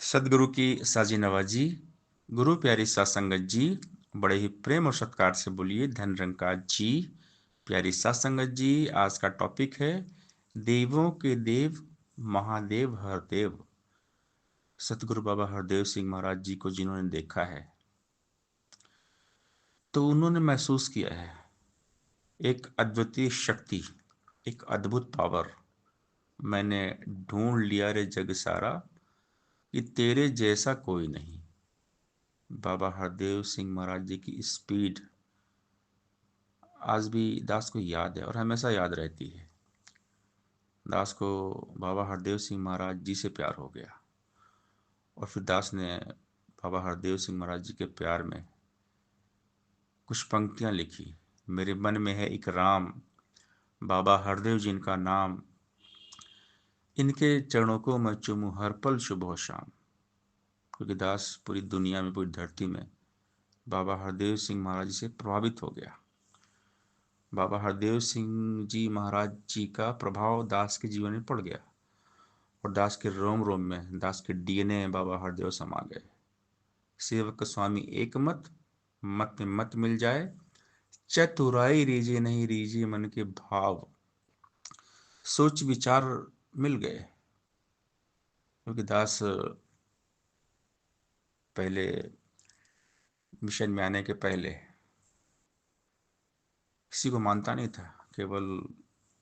सदगुरु की साजी नवाजी, गुरु प्यारी सात संगत जी, बड़े ही प्रेम और सत्कार से बोलिए धन निरंकार जी। प्यारी सात संगत जी, आज का टॉपिक है देवों के देव महादेव हरदेव। सतगुरु बाबा हरदेव सिंह महाराज जी को जिन्होंने देखा है तो उन्होंने महसूस किया है एक अद्वितीय शक्ति, एक अद्भुत पावर। मैंने ढूंढ लिया रे जग सारा कि तेरे जैसा कोई नहीं। बाबा हरदेव सिंह महाराज जी की स्पीड आज भी दास को याद है और हमेशा याद रहती है। दास को बाबा हरदेव सिंह महाराज जी से प्यार हो गया और फिर दास ने बाबा हरदेव सिंह महाराज जी के प्यार में कुछ पंक्तियां लिखी। मेरे मन में है एक राम, बाबा हरदेव जी इनका नाम, इनके चरणों को मैं चूमूं हर पल सुबह शाम। क्योंकि दास पूरी दुनिया में, पूरी धरती में बाबा हरदेव सिंह महाराज जी से प्रभावित हो गया। बाबा हरदेव सिंह जी महाराज जी का प्रभाव दास के जीवन में पड़ गया और दास के रोम रोम में, दास के डीएनए में बाबा हरदेव समा गए। सेवक स्वामी एक मत, मत में मत मिल जाए, चतुराई रीजे नहीं रीजे मन के भाव, सोच विचार मिल गए। क्योंकि दास पहले मिशन में आने के पहले किसी को मानता नहीं था, केवल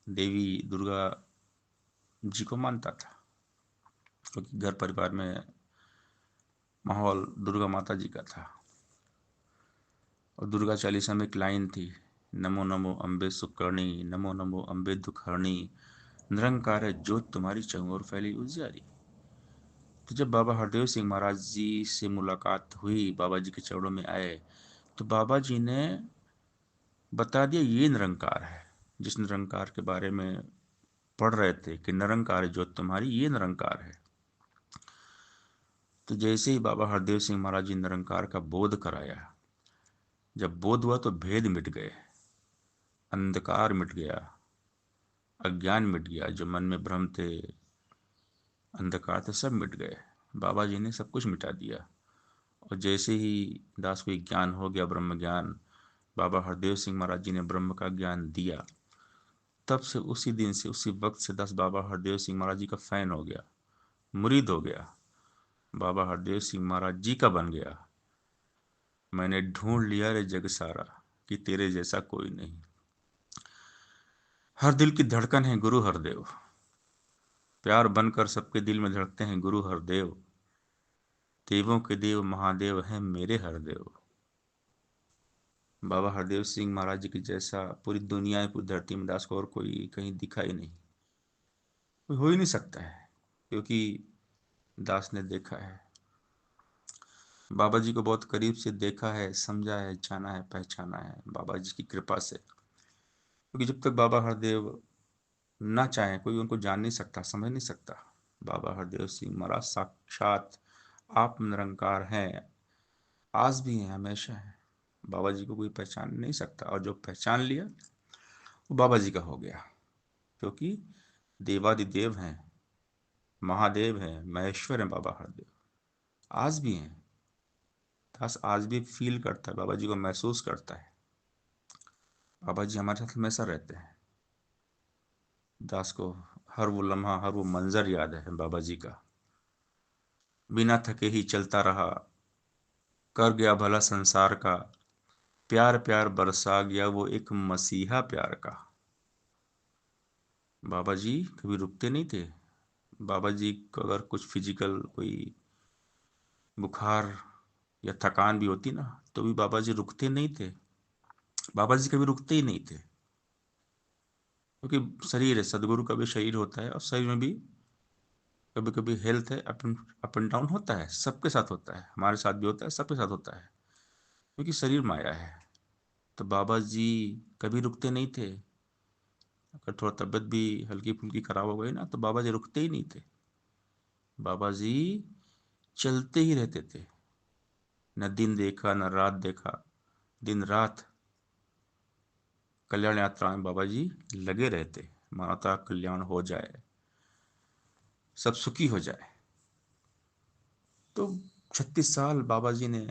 देवी दुर्गा जी को मानता था। क्योंकि घर परिवार में माहौल दुर्गा माता जी का था। और दुर्गा चालीसा में एक लाइन थी, नमो नमो अम्बे सुकर्णी, नमो नमो अम्बे दुखहरणी, निरंकार है ज्योत तुम्हारी चहुं ओर फैली उजियारी। तो जब बाबा हरदेव सिंह महाराज जी से मुलाकात हुई, बाबा जी के चरणों में आए, तो बाबा जी ने बता दिया ये निरंकार है। जिस निरंकार के बारे में पढ़ रहे थे कि निरंकार है ज्योत तुम्हारी, ये निरंकार है। तो जैसे ही बाबा हरदेव सिंह महाराज जी निरंकार का बोध कराया, जब बोध हुआ तो भेद मिट गए, अंधकार मिट गया, अज्ञान मिट गया, जो मन में भ्रम थे, अंधकार थे, सब मिट गए। बाबा जी ने सब कुछ मिटा दिया। और जैसे ही दास को ज्ञान हो गया, ब्रह्म ज्ञान, बाबा हरदेव सिंह महाराज जी ने ब्रह्म का ज्ञान दिया, तब से, उसी दिन से, उसी वक्त से दास बाबा हरदेव सिंह महाराज जी का फैन हो गया, मुरीद हो गया, बाबा हरदेव सिंह महाराज जी का बन गया। मैंने ढूंढ लिया रे जग सारा कि तेरे जैसा कोई नहीं। हर दिल की धड़कन है गुरु हरदेव, प्यार बनकर सबके दिल में धड़कते हैं गुरु हरदेव। देवों के देव महादेव हैं मेरे हरदेव। बाबा हरदेव सिंह महाराज जी की जैसा पूरी दुनिया में, पूरी धरती में दास को और कोई कहीं दिखा ही नहीं, कोई हो ही नहीं सकता है। क्योंकि दास ने देखा है, बाबा जी को बहुत करीब से देखा है, समझा है, जाना है, पहचाना है बाबा जी की कृपा से। क्योंकि जब तक बाबा हरदेव ना चाहे, कोई उनको जान नहीं सकता, समझ नहीं सकता। बाबा हरदेव सिंह महाराज साक्षात आप निरंकार हैं, आज भी हैं, हमेशा हैं। बाबा जी को कोई पहचान नहीं सकता, और जो पहचान लिया वो बाबा जी का हो गया। क्योंकि देवादिदेव हैं, महादेव हैं, महेश्वर हैं बाबा हरदेव, आज भी हैं। दास आज भी फील करता है, बाबा जी को महसूस करता है। बाबा जी हमारे साथ हमेशा रहते हैं। दास को हर वो लम्हा, हर वो मंजर याद है बाबा जी का। बिना थके ही चलता रहा, कर गया भला संसार का, प्यार प्यार बरसा गया वो एक मसीहा प्यार का। बाबा जी कभी रुकते नहीं थे। बाबा जी को अगर कुछ फिजिकल, कोई बुखार या थकान भी होती ना, तो भी बाबा जी रुकते नहीं थे। बाबा जी कभी रुकते ही नहीं थे। क्योंकि शरीर है, सदगुरु का भी शरीर होता है, और शरीर में भी कभी कभी हेल्थ है, अप एंड डाउन होता है, सबके साथ होता है, हमारे साथ भी होता है, सबके साथ होता है। क्योंकि शरीर माया है। तो बाबा जी कभी रुकते नहीं थे। अगर थोड़ा तबीयत भी हल्की फुल्की खराब हो गई ना, तो बाबा जी रुकते ही नहीं थे। बाबा जी चलते ही रहते थे। न दिन देखा, न रात देखा, दिन रात कल्याण यात्रा में बाबा जी लगे रहते। मानवता कल्याण हो जाए, सब सुखी हो जाए। तो 36 साल बाबा जी ने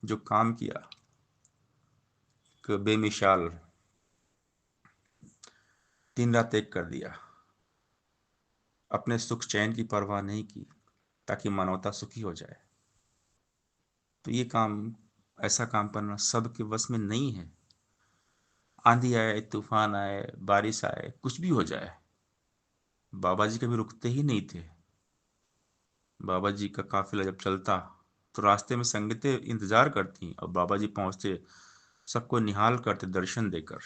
जो काम किया, बेमिसाल, दिन रात एक कर दिया, अपने सुख चैन की परवाह नहीं की ताकि मानवता सुखी हो जाए। तो ये काम, ऐसा काम करना सबके बस में नहीं है। आंधी आए, तूफान आए, बारिश आए, कुछ भी हो जाए, बाबा जी कभी रुकते ही नहीं थे। बाबा जी का काफिला जब चलता तो रास्ते में संगतें इंतजार करती और बाबा जी पहुंचते, सबको निहाल करते दर्शन देकर।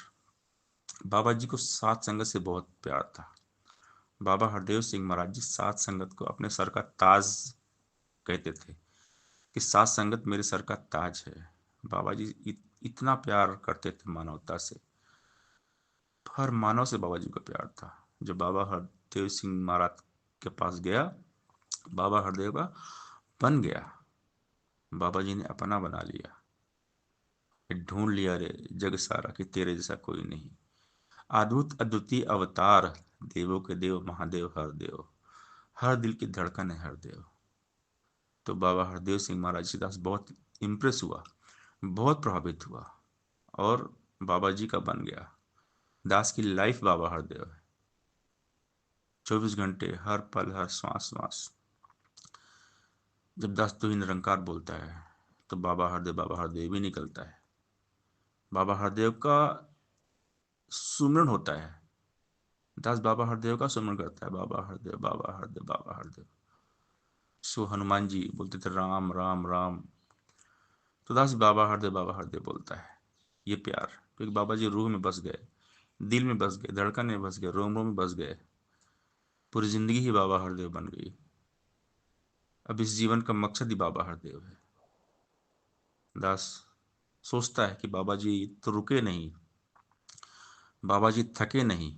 बाबा जी को सात संगत से बहुत प्यार था। बाबा हरदेव सिंह महाराज जी सात संगत को अपने सर का ताज कहते थे, कि सात संगत मेरे सर का ताज है। बाबा जी इतना प्यार करते थे मानवता से, हर मानव से बाबा जी का प्यार था। जब बाबा हरदेव सिंह महाराज के पास गया, बाबा हरदेव का बन गया, बाबा जी ने अपना बना लिया। ढूंढ लिया रे जग सारा कि तेरे जैसा कोई नहीं। अद्भुत अद्वितीय अवतार, देवों के देव महादेव हरदेव, हर दिल की धड़कन है हरदेव। तो बाबा हरदेव सिंह महाराज जी दास बहुत इम्प्रेस हुआ, बहुत प्रभावित हुआ, और बाबा जी का बन गया। दास की लाइफ बाबा हरदेव है। 24 घंटे, हर पल, हर श्वास श्वास। जब दास तो ही निरंकार बोलता है तो बाबा हरदेव ही निकलता है। बाबा हरदेव का सुमरन होता है, दास बाबा हरदेव का सुमरन करता है, बाबा हरदेव, बाबा हरदेव, बाबा हरदेव। सो हनुमान जी बोलते थे राम राम राम, तो दास बाबा हरदेव बोलता है। ये प्यार, क्योंकि बाबा जी रूह में बस गए, दिल में बस गए, धड़कन में बस गए, रोम रोम में बस गए। पूरी जिंदगी ही बाबा हरदेव बन गई। अब इस जीवन का मकसद ही बाबा हरदेव है। दास सोचता है कि बाबा जी तो रुके नहीं, बाबा जी थके नहीं।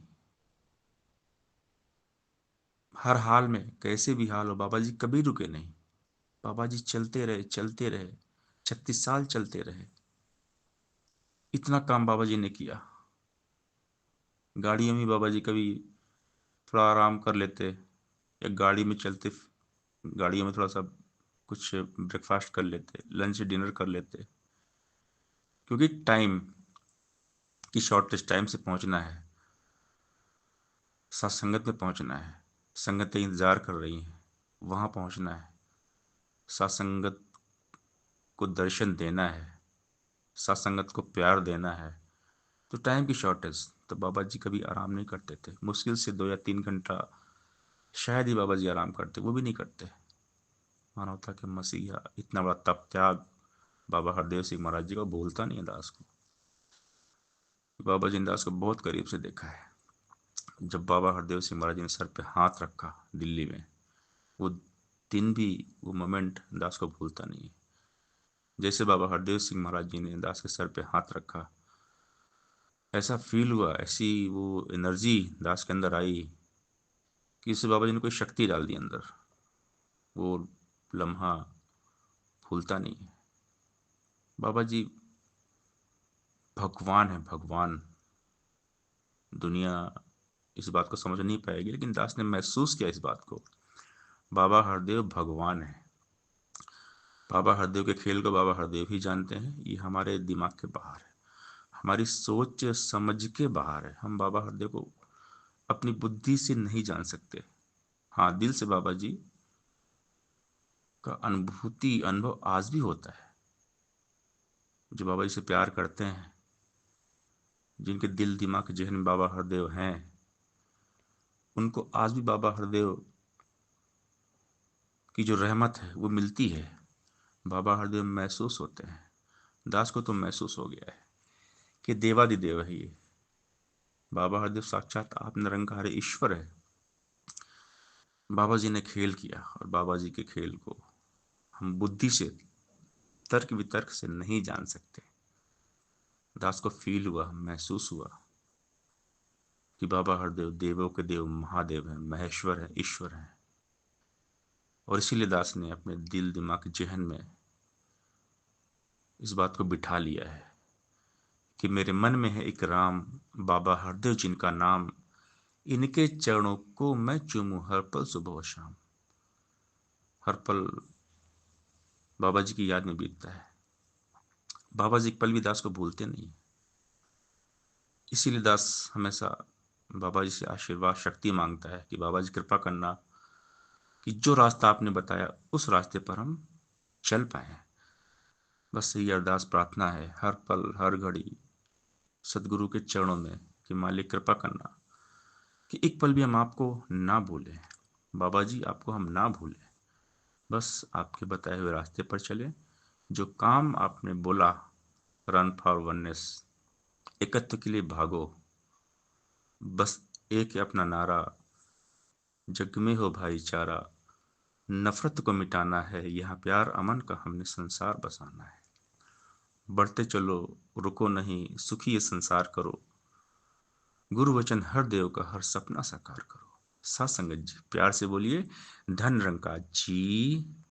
हर हाल में, कैसे भी हाल हो, बाबा जी कभी रुके नहीं। बाबा जी चलते रहे, चलते रहे, 36 साल चलते रहे। इतना काम बाबा जी ने किया। गाड़ियों में बाबा जी कभी थोड़ा आराम कर लेते, या गाड़ी में चलते, गाड़ियों में थोड़ा सा कुछ ब्रेकफास्ट कर लेते, लंच डिनर कर लेते, क्योंकि टाइम की शॉर्टेज, टाइम से पहुंचना है, सत्संगत में पहुंचना है, संगतें इंतजार कर रही हैं, वहां पहुंचना है, सत्संगत को दर्शन देना है, सत्संगत को प्यार देना है। तो टाइम की शॉर्टेज, तो बाबा जी कभी आराम नहीं करते थे। मुश्किल से 2 या 3 घंटा शायद ही बाबा जी आराम करते, वो भी नहीं करते। मानवता के मसीहा, इतना बड़ा तप त्याग बाबा हरदेव सिंह महाराज जी का भूलता नहीं है दास को। बाबा जी ने दास को बहुत करीब से देखा है। जब बाबा हरदेव सिंह महाराज जी ने सर पे हाथ रखा दिल्ली में, वो दिन भी, वो मोमेंट दास को भूलता नहीं है। जैसे बाबा हरदेव सिंह महाराज जी ने दास के सर पे हाथ रखा, ऐसा फील हुआ, ऐसी वो एनर्जी दास के अंदर आई कि इसे बाबा जी ने कोई शक्ति डाल दी अंदर। वो लम्हा भूलता नहीं है। बाबा जी भगवान है, भगवान। दुनिया इस बात को समझ नहीं पाएगी, लेकिन दास ने महसूस किया इस बात को। बाबा हरदेव भगवान है। बाबा हरदेव के खेल को बाबा हरदेव ही जानते हैं। ये हमारे दिमाग के बाहर है, हमारी सोच समझ के बाहर है। हम बाबा हरदेव को अपनी बुद्धि से नहीं जान सकते। हाँ, दिल से बाबा जी का अनुभूति, अनुभव आज भी होता है। जो बाबा जी से प्यार करते हैं, जिनके दिल दिमाग जहन में बाबा हरदेव हैं, उनको आज भी बाबा हरदेव की जो रहमत है वो मिलती है। बाबा हरदेव महसूस होते हैं। दास को तो महसूस हो गया है कि देवादिदेव है ये। बाबा हरदेव साक्षात आप निरंकार ईश्वर है। बाबा जी ने खेल किया, और बाबा जी के खेल को हम बुद्धि से, तर्क वितर्क से नहीं जान सकते। दास को फील हुआ, महसूस हुआ कि बाबा हरदेव देवों के देव महादेव है, महेश्वर है, ईश्वर है। और इसीलिए दास ने अपने दिल दिमाग जहन में इस बात को बिठा लिया है कि मेरे मन में है एक राम, बाबा हरदेव जिनका नाम, इनके चरणों को मैं चूमूं हर पल सुबह और शाम। हर पल बाबा जी की याद में बीतता है। बाबा जी एक पल भी दास को भूलते नहीं। इसीलिए दास हमेशा बाबा जी से आशीर्वाद शक्ति मांगता है कि बाबा जी कृपा करना कि जो रास्ता आपने बताया उस रास्ते पर हम चल पाए। बस यही अरदास प्रार्थना है हर पल हर घड़ी सदगुरु के चरणों में कि मालिक कृपा करना कि एक पल भी हम आपको ना भूलें। बाबा जी आपको हम ना भूलें, बस आपके बताए हुए रास्ते पर चलें। जो काम आपने बोला, रन फॉर वननेस, एकत्व के लिए भागो, बस एक है अपना नारा, जग में हो भाईचारा, नफरत को मिटाना है, यहाँ प्यार अमन का हमने संसार बसाना है। बढ़ते चलो, रुको नहीं, सुखी ये संसार करो, गुरु वचन हर देव का हर सपना साकार करो। सात संगत जी प्यार से बोलिए, धन निरंकार जी